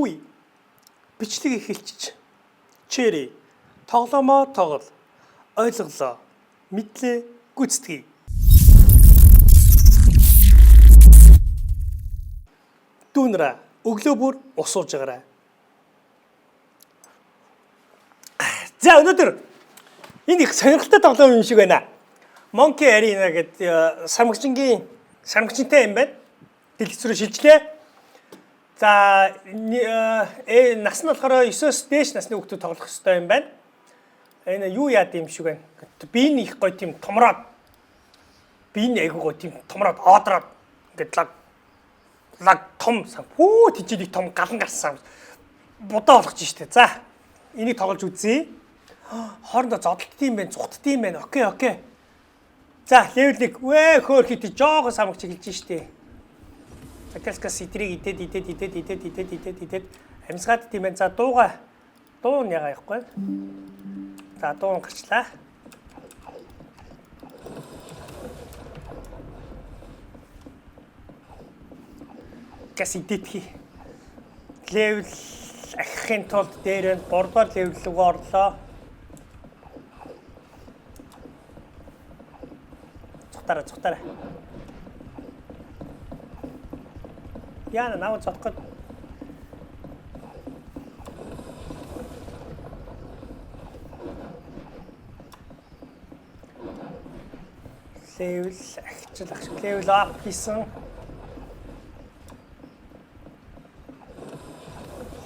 Хүй. Бичлэг эхэлчих. Чэри. Тогломоо тоглол. Ойлголоо. Мэдлээ гүйцэтгэе. Дүүнрэ өглөө бүр ус ууж байгаарай. За өнөөдөр энэ их сонирхолтой тоглоом юм шиг байна. Monkey Arena гэдэг сармагчинтай юм байна. Дэлгэц рүү шилжлээ. За нас нь болохоор 9-оос дээш насны хүүхдүүд тоглох хэрэгтэй юм байна. Энэ юу яад юм шиг байна. Би энэ их гоё тийм томроод. Би энэ айгуу гоё тийм томроод одроод ингээд лаг том сан. Хүү тийчээд их том галан гарсан. Будаа болгож штэ. За энийг тоглож үзье. Хоорондоо зодтолт юм байна, цухтд юм байна. Окей. За левел 1. Хөөхөд жоохон самгч эхэлж штэ. Закаскас итрийг идээд амьсгаад тийм байна. За дуу нь ягаа явахгүй. За дуу гарчлаа. Гас идэтгэе. Левел ахихын тулд дээр нь 3 дугаар левел рүү орлоо. Цухтараа. Яна наваа цотгод. Левел левел ап хийсэн.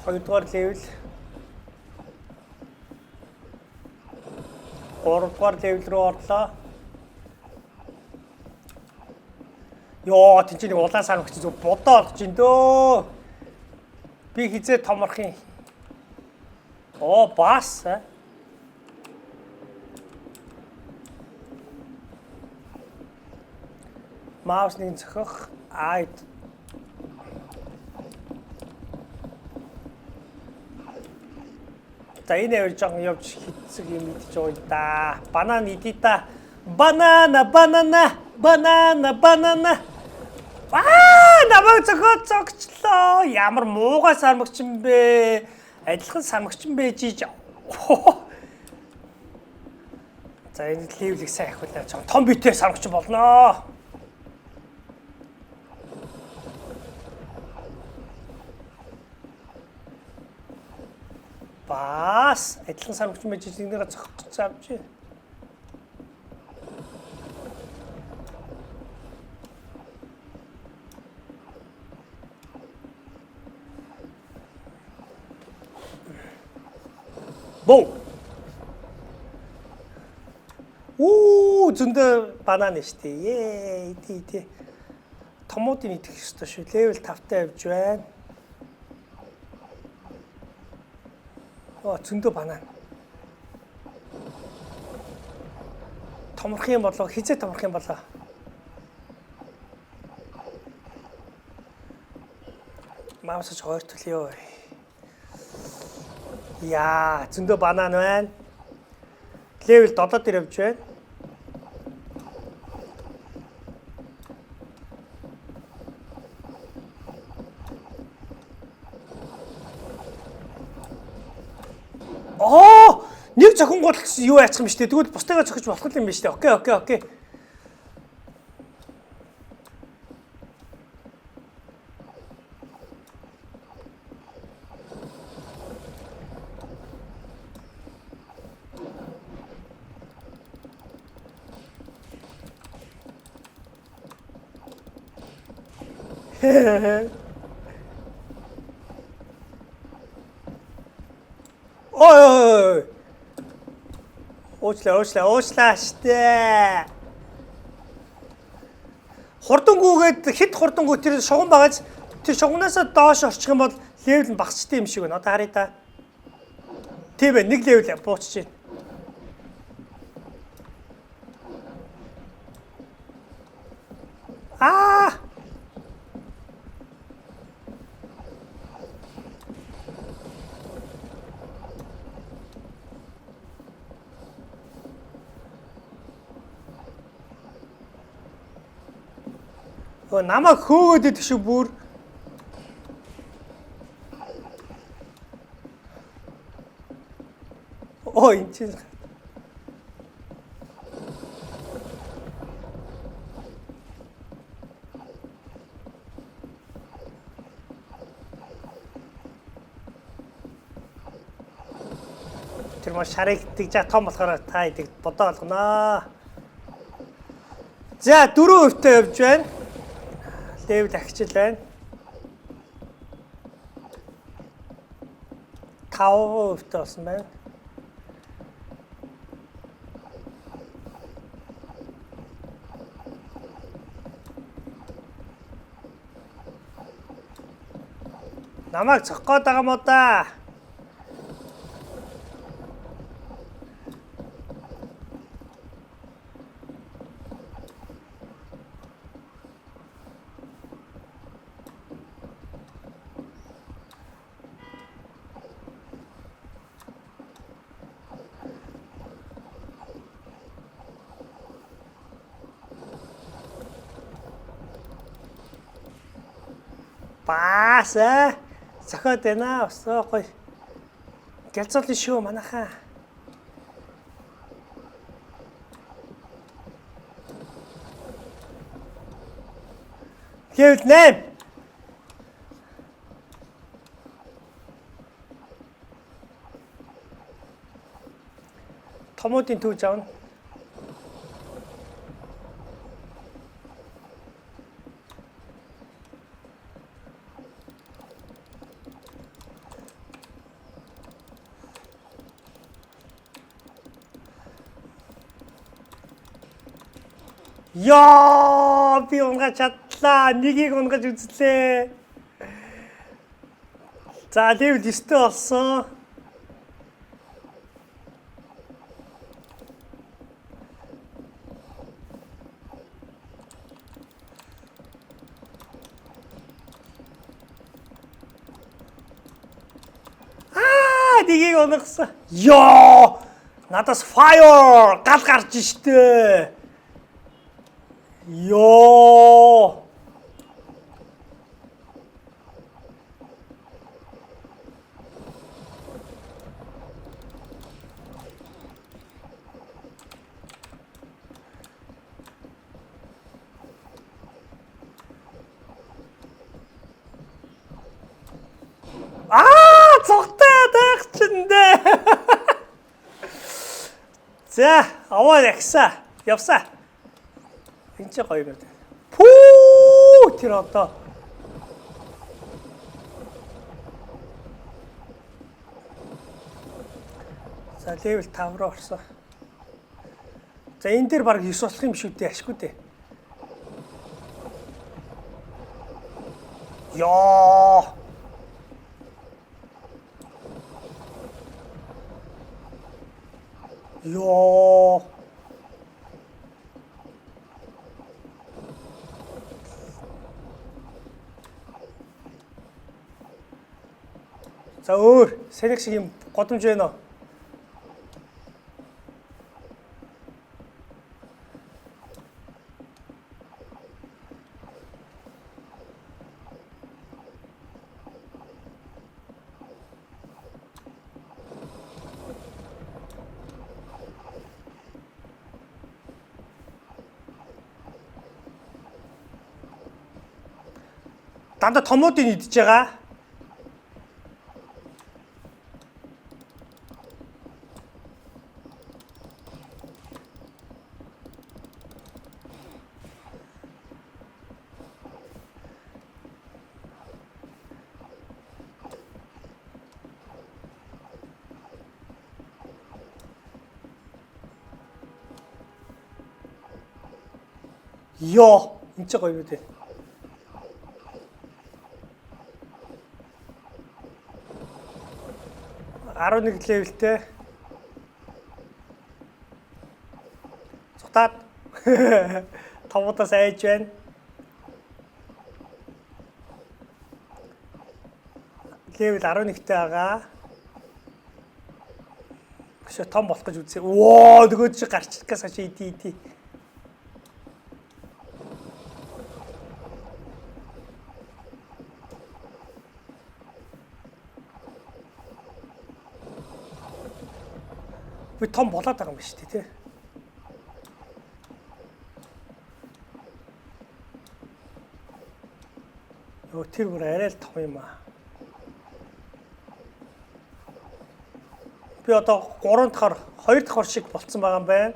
2 дугаар левел. 3 дугаар левел рүү орлоо. Йоо, тэнцээ нэг улаан сар өгч зүг бодоо олж ин дөө. Би хизээ томорх юм. Бас. Маус нэг зөхөх. За энэ явж жоохон явж хитцэг юм идэж байгаа да. Банан идээ та. Банана. Намайг зогчлоо. Ямар муугай сармагчин бэ? Адилхан сармагчин байж ийж. За энэ левлийг сайн ахиулаа. Том битэй сармагчин болноо. Бас адилхан сармагчин байж ийж нэгнийгээ зогох гэж авч. Боо. Зөндөө банан штэ. Идээ. Томуудын идэх ёстой шүү. Левел 5-тай явж байна. Зөндөө банан. Томрох юм болоо, хизээ томрох юм болоо. Маусаж хоортолё. Яа, зөндөө банан байна. Левел 7 дээр явж байна. Нэг зохингол гэсэн юу яачих юм штэ. Тэгвэл бусдыгаа зохиж болох юм байна штэ. Окей. Ой. Уучлаа штэ. Хурдангүйгээд хит хурдангүй тэр шугам багаж тэр шугамнасаа доош орчих юм бол левел нь багасчтай юм шиг байна. Одоо харъя та. Тийм ээ, нэг левел буучж байна. Намайг хөөгөөд идэх шиг бүр энэ чинь тэр маш шарыг тэгж том болохоор та идэг бодоо олгоно. За 4% явж байна. Левел ахичил байна. 5% болсон байна. Намайг цохих гээд байгаа мó да. Бас зохиод байна. Өсөө гоё. Гэлцүүлэн шүү манайхаа. Гэвэл 8. Томуудын түүж авна. Яа, би унгаж чадлаа. Нэгийг унгаж үзлээ. За, левел 9 болсон. Нэгийг унгасан. Яа! Надаас fire гал гарч штэ. Йоо. Цогтой байх чиндээ. За, аваа ягсаа. Явсаа. Энд ч гоё юм. Пүү тэр одоо. За, левел 5 руу орсон. За, энэ дээр баг 9 болох юм шүү дээ, ашгүй дээ. Яа. Йоо. За өөр сэнэг шиг юм годомж байна уу? Дандаа томуудыг идж байгаа. Йоо, энэ ч гоё үү. 11 левелтэй. Цутаад товуудаас айж байна. Левел 11-тэй байгаа. Өшөө том болох гэж үзье. Воо, нөгөө чи гарч ирэх гэж иди. Би том болоод байгаа юм биш үү те. Йоо тэр бүр арай л том юм аа. Би одоо 3 дахь 2 дахь ор шиг болцсон байгаа юм байна.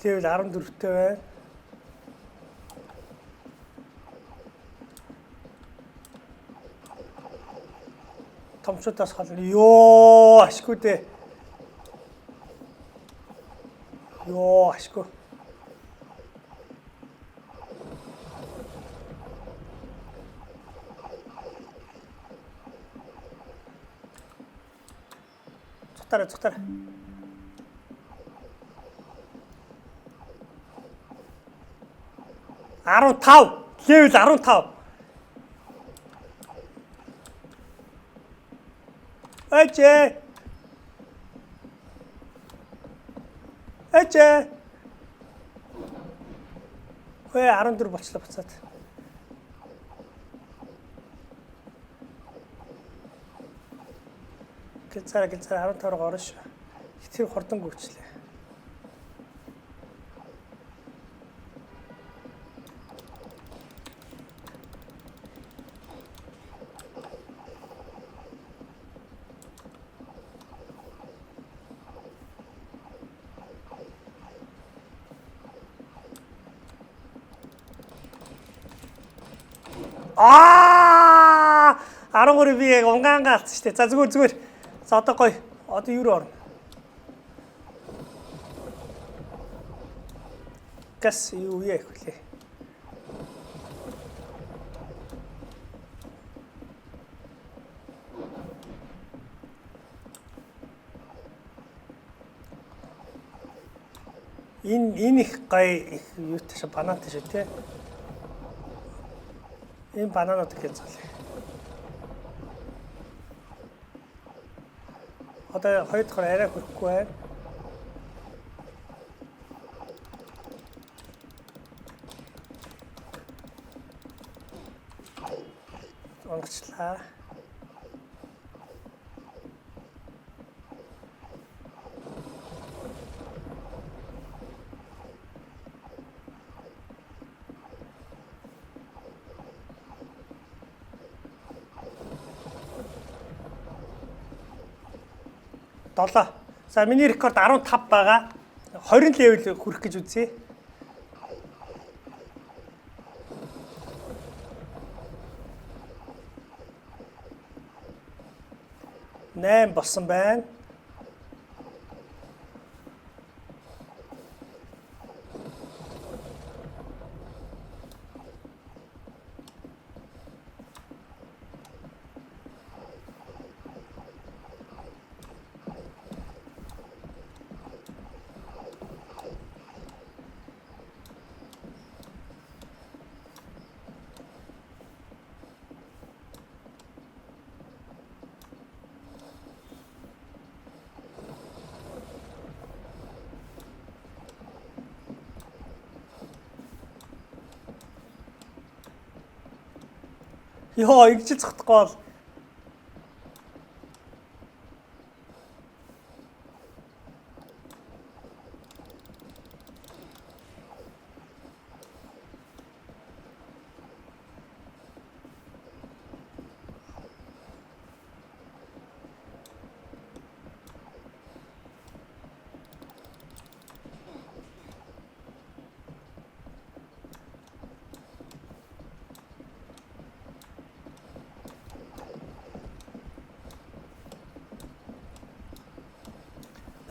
Level 14-тэй байна. Томчуудаас хална. Йоо, ашгүй дээ. Йоо, ашгүй. Цутараа. Level 15. Эчээ. Хөөе 14 болчлоо буцаад. Гэлцаараа 15-аар орно шүү. Тэр хордон гүйчлээ. Аа! 13 би яг унгаангаа алдсан шүү дээ. За зүгээр. За одоо гоё. Одоо юу руу орно? Газ юу яах вэ? Энэ их гоё юутай ш банантай шүү те. Энэ бананууд гэж залээ. Одоо 2 дахь арай хөрөхгүй байна. Онцлаа. За миний рекорд 15 байгаа. 20 левел хүрэх гэж үзье. Нэм болсон байна. Йоо, ингэж зогтохгүй бол.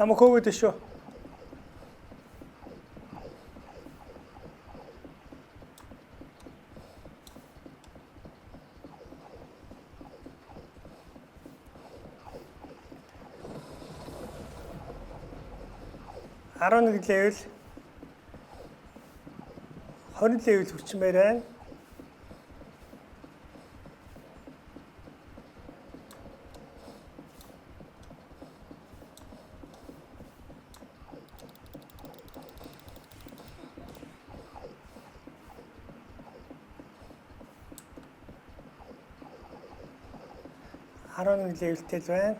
Намайг хөөгд шүү. Арван нэг левел 20 левел хүчмээр байна. 11 левелтэй л байна.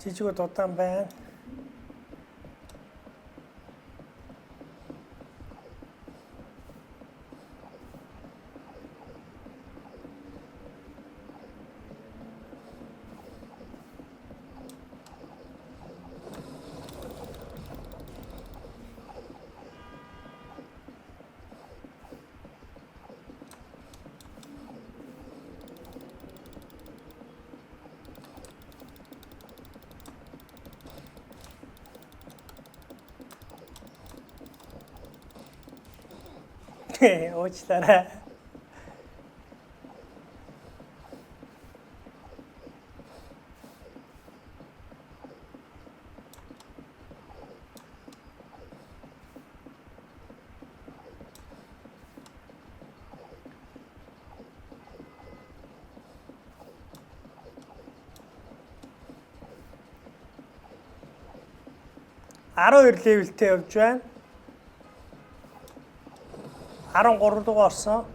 Жижигүүд удаан байна. Уучлаарай. Арав левелтэй явж байна. 13 дугаар орсон.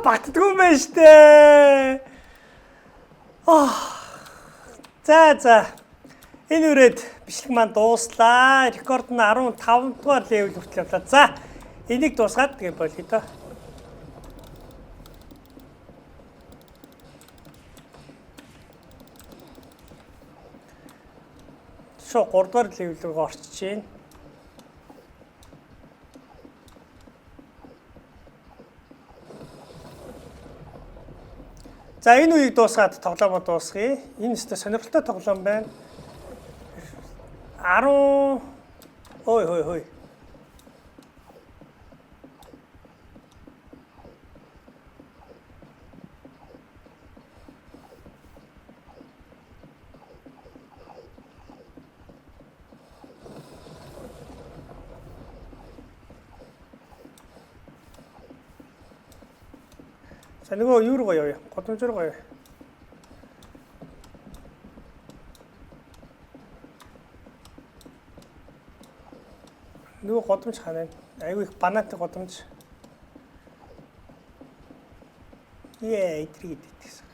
Багддгүй юм байна штэ. За. Энэ үрээд бичлэг маань дууслаа. Рекорд нь 15 дугаар левел хүртэл явлаа. За, энийг дуусгаад тэгээ болъё доо. Шо 3 дугаар левел рүү орчиж байна. За, энэ үеийг дуусгаад тоглоомоо дуусгая. Энэ өстө сонирхолтой тоглоом байна. 10 Хой. 자, 이거 юу руу явъя? Годомж руу явъя. Нөгөө годомж ханаа. Айгүй их банаатай годомж. Итрийг идчихсэн.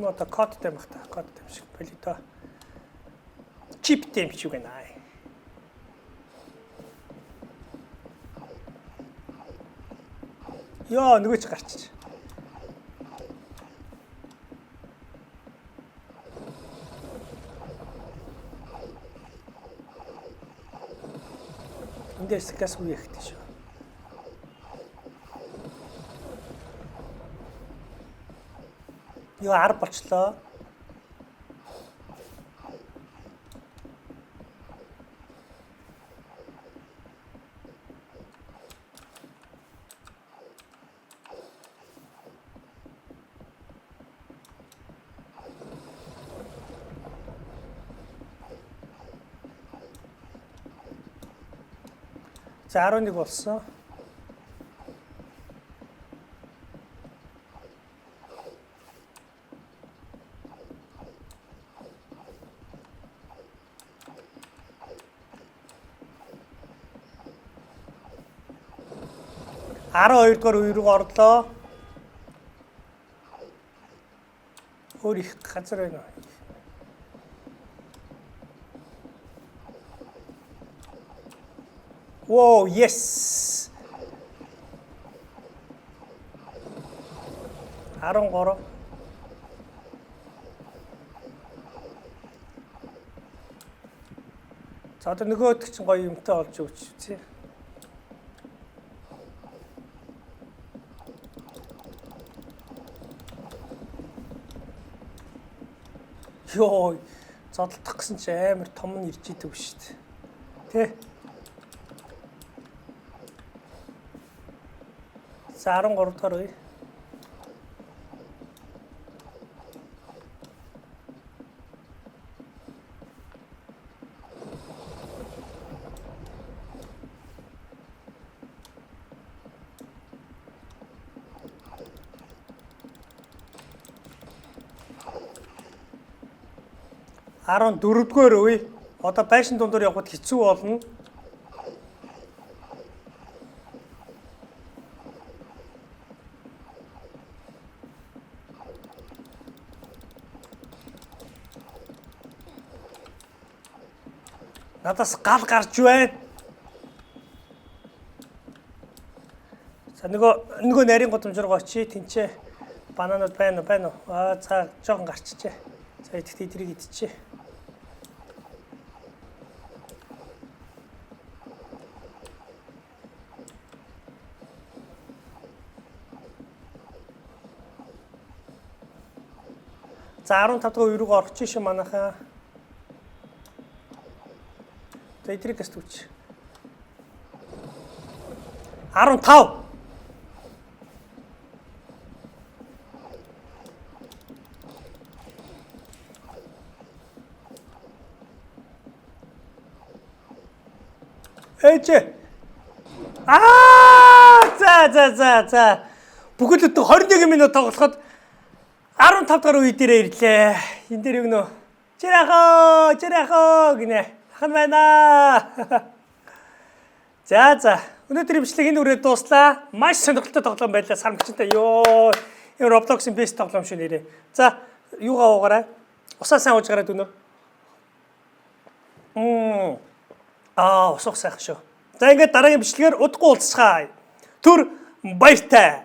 Одоо код тамхтай код юм шиг болий доо. Чип тэм шиг байна. Яа, нөгөө ч гарчиж. Эндээс газ үеихтэй шүү. Юу 10 болчлоо. За 11 болсон. Араа 2 дугаар үе рүү орлоо. Өөр их газар байна. Whoa, yes. 13. За одоо нөгөөд чинь гоё юмтай олж өгч үзье. Йоо, зодтолдох гэсэн чи амар том нь ирж идэв шүү дээ. Тэ? За 13 дахь үе. 14-р үе. Одоо байшин дундуур явхад хэцүү болно. Надаас гал гарч байна. За нөгөө нарийн гудамж руу очие. Тэнцээ бананууд байна уу? За жоохон гарчжээ. За идэхдээ эдрийг идчихье. За 15 дахь үе рүү орчих шин манайхаа. За эдрийг гэстүүч. 15. Ээжээ. За. Бүгд 21 минут тоглоход 15 дахь үе дээрээ ирлээ. Энд дээр юу гэнэ? Жирахоо гинэ. Хан байна. За. Өнөөдөр имжлэг энэ үрээ дууслаа. Маш сонирхолтой тоглоом байлаа. Сармагчтай. Йоо. Энэ Roblox-ийн best тоглоом шүү нэрээ. За, юугаа уугаарай. Усаа сайн ууж гараад өнөө. Ус уух сайхан шүү. За ингээд дараагийн бичлэгээр удахгүй уулзцгаая. Түр баяртай.